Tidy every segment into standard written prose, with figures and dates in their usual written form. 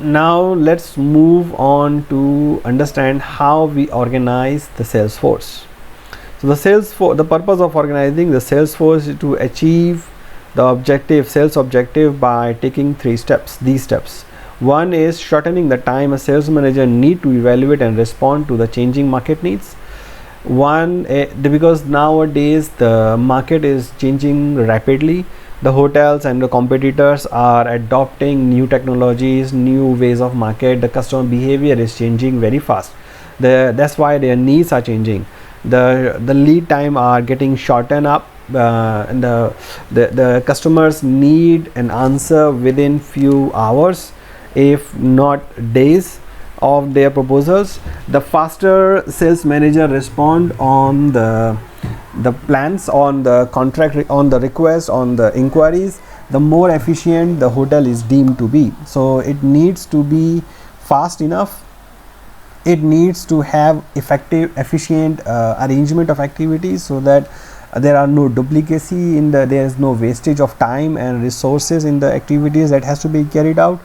Now let's move on to understand how we organize the sales force. So the purpose of organizing the sales force is to achieve the sales objective by taking three steps. These steps. One is shortening the time a sales manager need to evaluate and respond to the changing market needs. Because nowadays the market is changing rapidly, the hotels and the competitors are adopting new technologies, new ways of market. The customer behavior is changing very fast. That's why their needs are changing. The lead time are getting shortened up, and the customers need an answer within few hours, if not days, of their proposals. The faster sales manager respond on the plans, on the contract, on the request, on the inquiries, the more efficient the hotel is deemed to be. So it needs to be fast enough, it needs to have efficient arrangement of activities, so that there are no duplicacy in there is no wastage of time and resources in the activities that has to be carried out.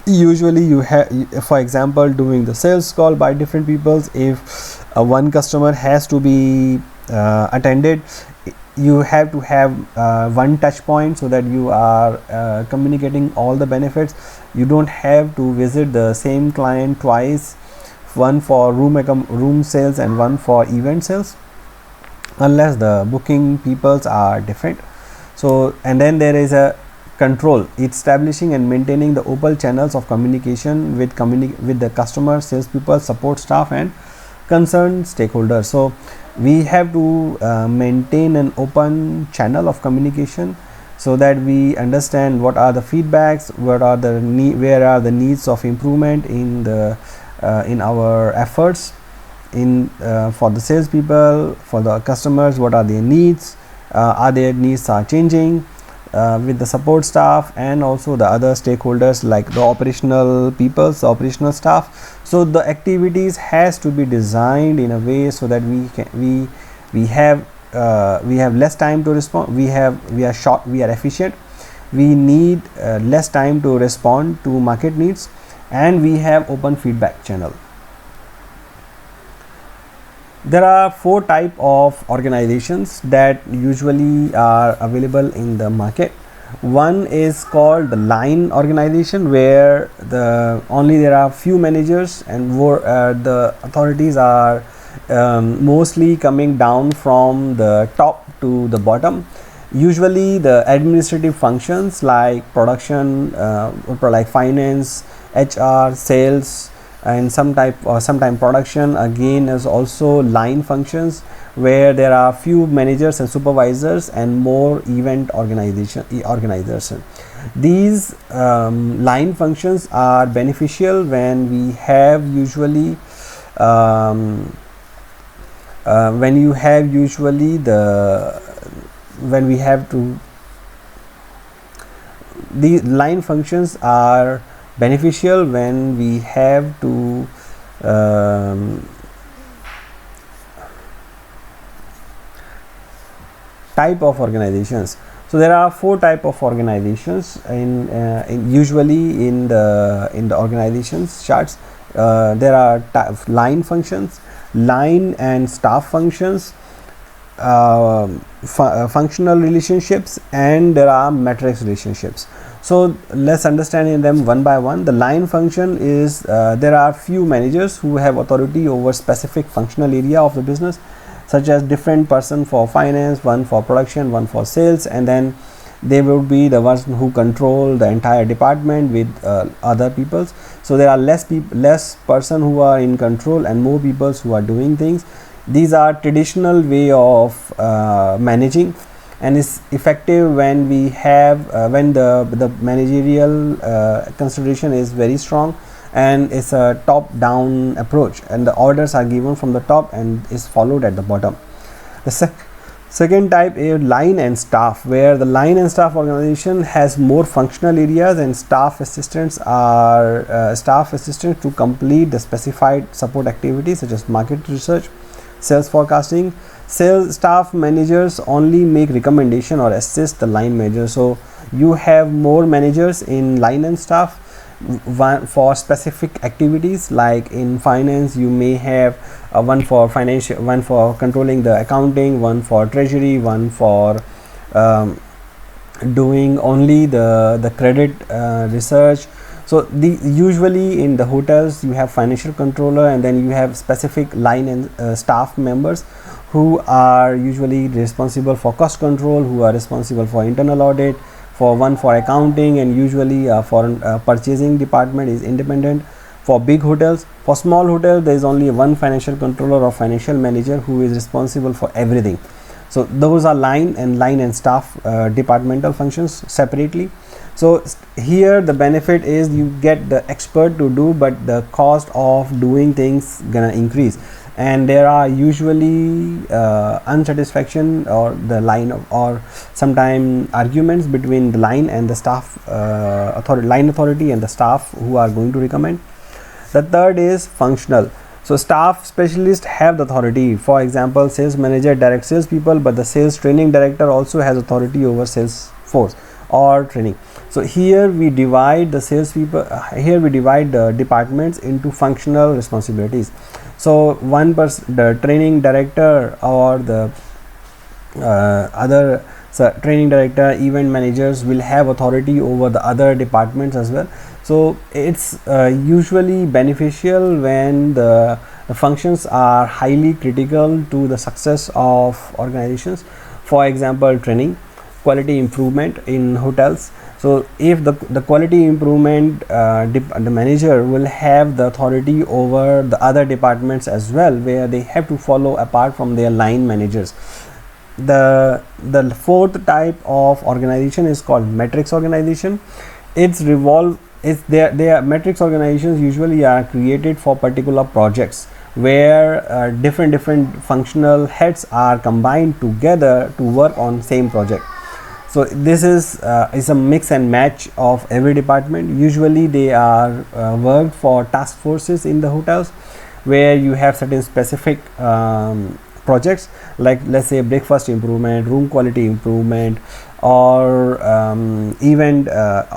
Usually you have, for example, doing the sales call by different peoples, if one customer has to be attended, you have to have one touch point, so that you are communicating all the benefits. You don't have to visit the same client twice, one for room sales and one for event sales, unless the booking peoples are different. So, and then there is a control, establishing and maintaining the open channels of communication with the customer, salespeople, support staff and concerned stakeholders. So we have to maintain an open channel of communication, so that we understand what are the feedbacks, where are the needs of improvement in our efforts, for the salespeople, for the customers, what are their needs, are their needs are changing, with the support staff and also the other stakeholders like the operational operational staff. So the activities has to be designed in a way so that we have less time to respond, we are short, we are efficient, we need less time to respond to market needs, and we have open feedback channel. There are four type of organizations that usually are available in the market. One is called the line organization, where there are few managers and the authorities are mostly coming down from the top to the bottom. Usually the administrative functions like production, like finance, HR, sales, and sometime production again is also line functions, where there are few managers and supervisors and more event organizers. These line functions are beneficial when we have usually the line functions are beneficial when we have to type of organizations. So there are four type of organizations usually in the organizations charts. There are line functions, line and staff functions, functional relationships, and there are matrix relationships. So let's understand in them one by one. The line function is there are few managers who have authority over specific functional area of the business, such as different person for finance, one for production, one for sales, and then they will be the ones who control the entire department with other peoples. So there are less person who are in control and more people who are doing things. These are traditional way of managing, and is effective when we have when the managerial consideration is very strong, and it's a top down approach, and the orders are given from the top and is followed at the bottom. The second type is line and staff, where the line and staff organization has more functional areas, and staff assistants to complete the specified support activities such as market research, sales forecasting. Sales staff managers only make recommendation or assist the line manager. So you have more managers in line and staff, one for specific activities. Like in finance, you may have one for financial, one for controlling the accounting, one for treasury, one for doing only the credit research. So the usually in the hotels you have financial controller, and then you have specific line and staff members who are usually responsible for cost control, who are responsible for internal audit, for one for accounting, and usually for purchasing department is independent. For big hotels, for small hotel there is only one financial controller or financial manager who is responsible for everything. So those are line and staff departmental functions separately. So here the benefit is you get the expert to do, but the cost of doing things gonna increase, and there are usually unsatisfaction or the line of, or sometime arguments between the line and the staff line authority and the staff who are going to recommend. The third is functional. So staff specialists have the authority. For example, sales manager directs sales people, but the sales training director also has authority over sales force or training. So here we divide the sales people, here we divide the departments into functional responsibilities. So one person, the training director or the other training director, event managers will have authority over the other departments as well. So it's usually beneficial when the functions are highly critical to the success of organizations. For example, training, quality improvement in hotels. So if the quality improvement, the manager will have the authority over the other departments as well, where they have to follow apart from their line managers. The fourth type of organization is called matrix organization. Their matrix organizations usually are created for particular projects, where different functional heads are combined together to work on same project. So this is a mix and match of every department. Usually they are worked for task forces in the hotels, where you have certain specific projects, like let's say breakfast improvement, room quality improvement, or event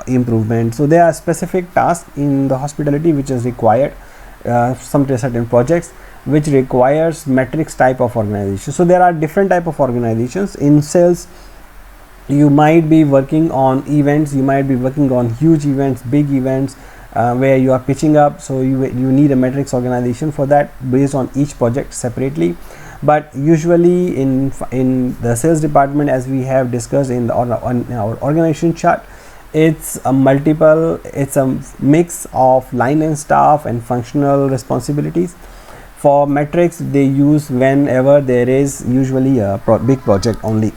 improvement. So there are specific tasks in the hospitality which is required, some certain projects which requires matrix type of organization. So there are different type of organizations. In sales, you might be working on events, you might be working on huge events, big events, where you are pitching up. So you need a matrix organization for that, based on each project separately. But usually in the sales department, as we have discussed in our organization chart, it's a mix of line and staff and functional responsibilities. For matrix, they use whenever there is usually a big project only.